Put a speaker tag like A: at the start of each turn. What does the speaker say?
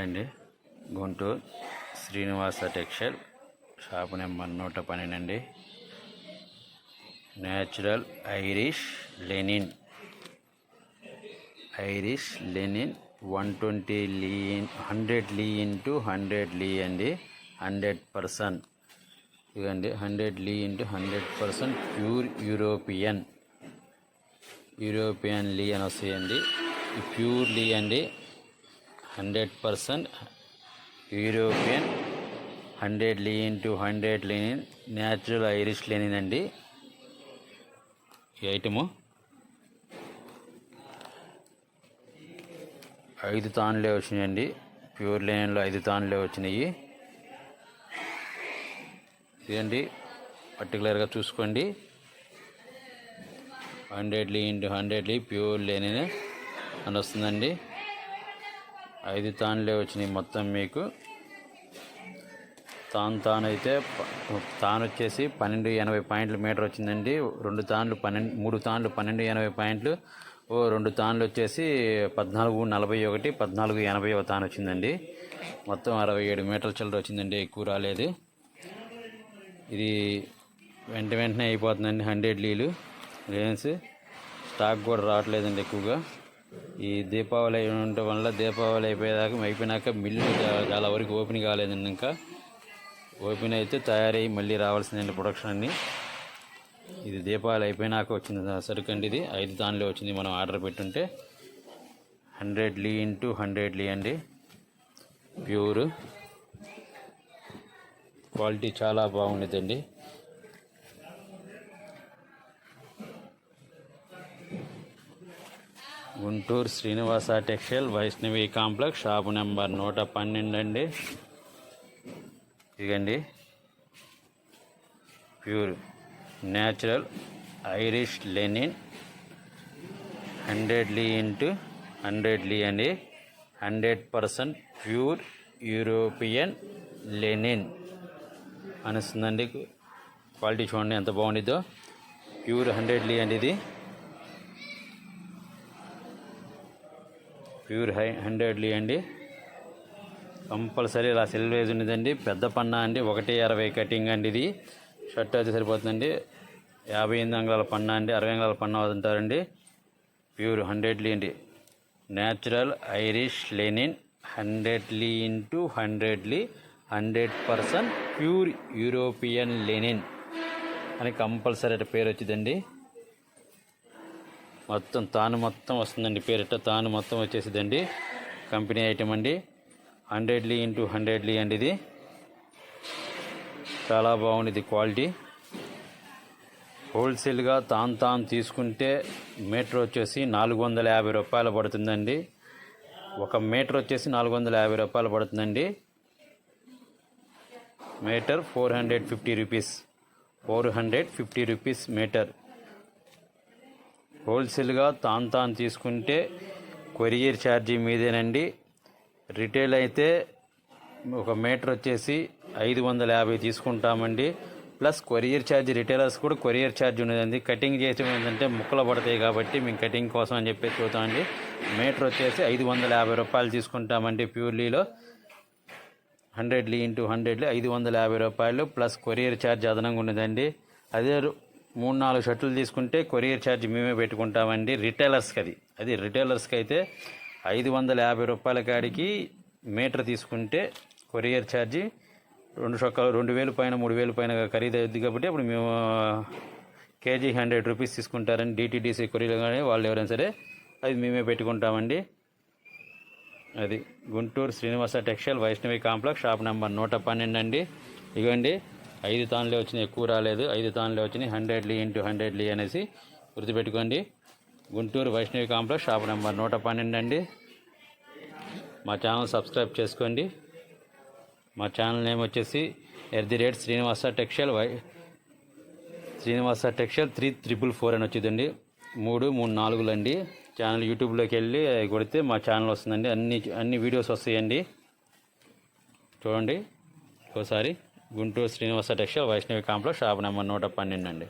A: అండి Guntur Srinivasa textile shop number 112 అండి. Natural Irish linen 120 lea 100 lea into 100 lea అండి. 100% ఇదండి. 100 lea into 100% pure European lea అని వస్తాయండి. ఈ ప్యూర్ లీ అండి. 100% European 100 lea into 100 linen natural Irish linen అండి. ఈ ఐటము 5 తాన్లే వచ్చినాయండి. ప్యూర్ లెనిన్లో 5 తాన్లే వచ్చినాయి. ఇదండి పర్టికులర్గా చూసుకోండి. 100 లీ ఇంటూ 100 లీ ప్యూర్ లెనిన్ అని వస్తుందండి. 5 తాన్లే వచ్చినాయి మొత్తం మీకు. తాను అయితే తాను వచ్చేసి 1280 పాయింట్లు మీటర్ వచ్చిందండి. 3 తాన్లు 1280 పాయింట్లు. 2 తాన్లు వచ్చేసి 1441 1480 తాను వచ్చిందండి. మొత్తం 67 మీటర్ల చిల్లర వచ్చిందండి. ఎక్కువ రాలేదు. ఇది వెంటనే అయిపోతుందండి. 100 లీలు లెన్స్ స్టాక్ కూడా రావట్లేదండి ఎక్కువగా. ఈ దీపావళి ఉండటం వల్ల దీపావళి అయిపోయినాక మిల్లు చాలా వరకు ఓపెన్ కాలేదండి. ఇంకా ఓపెన్ అయితే తయారయ్యి మళ్ళీ రావాల్సిందండి ప్రొడక్షన్ అన్ని. ఇది దీపావళి అయిపోయినాక వచ్చింది సరుకు అండి. ఇది 5 తాన్లే వచ్చింది మనం ఆర్డర్ పెట్టుంటే. 100 లీ ఇంటూ 100 లీ అండి. ప్యూర్ క్వాలిటీ చాలా బాగుండేదండి. Guntur Srinivasa textile Vaishnavi complex shop number 112 అండి. ఇదండి pure natural Irish linen 100 lea into 100 lea అండి. 100% ప్యూర్ యూరోపియన్ లెనిన్ అనిస్తుందండి. క్వాలిటీ చూడండి ఎంత బాగుండిద్దో. ప్యూర్ 100 లీ అండి. ఇది ప్యూర్ 100 లీ అండి. కంపల్సరీ ఇలా సిల్వేజ్ ఉండదండి. పెద్ద పన్నా అండి. 1.60 కటింగ్ అండి. ఇది షర్ట్ అయితే సరిపోతుందండి. 58 అంగుళాల పన్నా అండి. 60 అంగుళాల పన్నా వదులుతారండి. ప్యూర్ 100 లీ అండి. Natural Irish linen 100 lea into 100 లీ 100% ప్యూర్ యూరోపియన్ లెనిన్ అని కంపల్సరీ పేరు వచ్చిందండి. తాను మొత్తం వస్తుందండి. పేరిట తాను మొత్తం వచ్చేసిందండి. కంపెనీ ఐటమ్ అండి. 100 లీ ఇంటూ 100 లీ అండి. ఇది చాలా బాగుంది క్వాలిటీ. హోల్సేల్గా తాను తీసుకుంటే మీటర్ వచ్చేసి 450 రూపాయలు పడుతుందండి. 1 మీటర్ వచ్చేసి 450 రూపాయలు పడుతుందండి. Meter 450 rupees. 450 rupees meter. హోల్సేల్గా తాను తీసుకుంటే కొరియర్ ఛార్జీ మీదేనండి. రిటైల్ అయితే 1 మీటర్ వచ్చేసి 550 తీసుకుంటామండి. ప్లస్ కొరియర్ ఛార్జ్ రిటైలర్స్ కూడా కొరియర్ ఛార్జ్ ఉన్నదండి. కటింగ్ చేసేది ఏంటంటే ముక్కలు పడతాయి కాబట్టి మేము కటింగ్ కోసం అని చెప్పేసి చూద్దామండి. మీటర్ వచ్చేసి 550 రూపాయలు తీసుకుంటామండి. ప్యూర్లీలో 100 లీ ఇంటూ 100 లీ 550 రూపాయలు ప్లస్ కొరియర్ ఛార్జ్ అదనంగా ఉన్నదండి. అదే 3-4 షర్ట్లు తీసుకుంటే కొరియర్ ఛార్జ్ మేమే పెట్టుకుంటామండి. రిటైలర్స్కి రిటైలర్స్కి అయితే 550 రూపాయల కాడికి మీటర్ తీసుకుంటే కొరియర్ ఛార్జీ 2,000 పైన 3,000 పైన ఖరీదు అవుతుంది కాబట్టి అప్పుడు మేము కేజీ 100 రూపీస్ తీసుకుంటారని డిటీడీసీ కొరియర్ కానీ వాళ్ళు ఎవరైనా సరే అది మేమే పెట్టుకుంటామండి. అది Guntur Srinivasa textile Vaishnavi complex shop number 112 అండి. ఇవ్వండి 5 తాన్లే వచ్చినాయి. ఎక్కువ రాలేదు. 5 తాన్లే వచ్చినాయి. 100 లీ ఇంటూ 100 లీ అనేసి గుర్తుపెట్టుకోండి. Guntur Vaishnavi complex shop number 112 అండి. మా ఛానల్ సబ్స్క్రైబ్ చేసుకోండి. మా ఛానల్ నేమ్ వచ్చేసి శ్రీనివాస టెక్స్టైల్ 3444 అని వచ్చిందండి. 334 అండి. ఛానల్ యూట్యూబ్లోకి వెళ్ళి కొడితే మా ఛానల్ వస్తుందండి. అన్ని వీడియోస్ వస్తాయండి. చూడండి ఒకసారి. Guntur Srinivasa textile Vaishnavi complex shop number 112 అండి.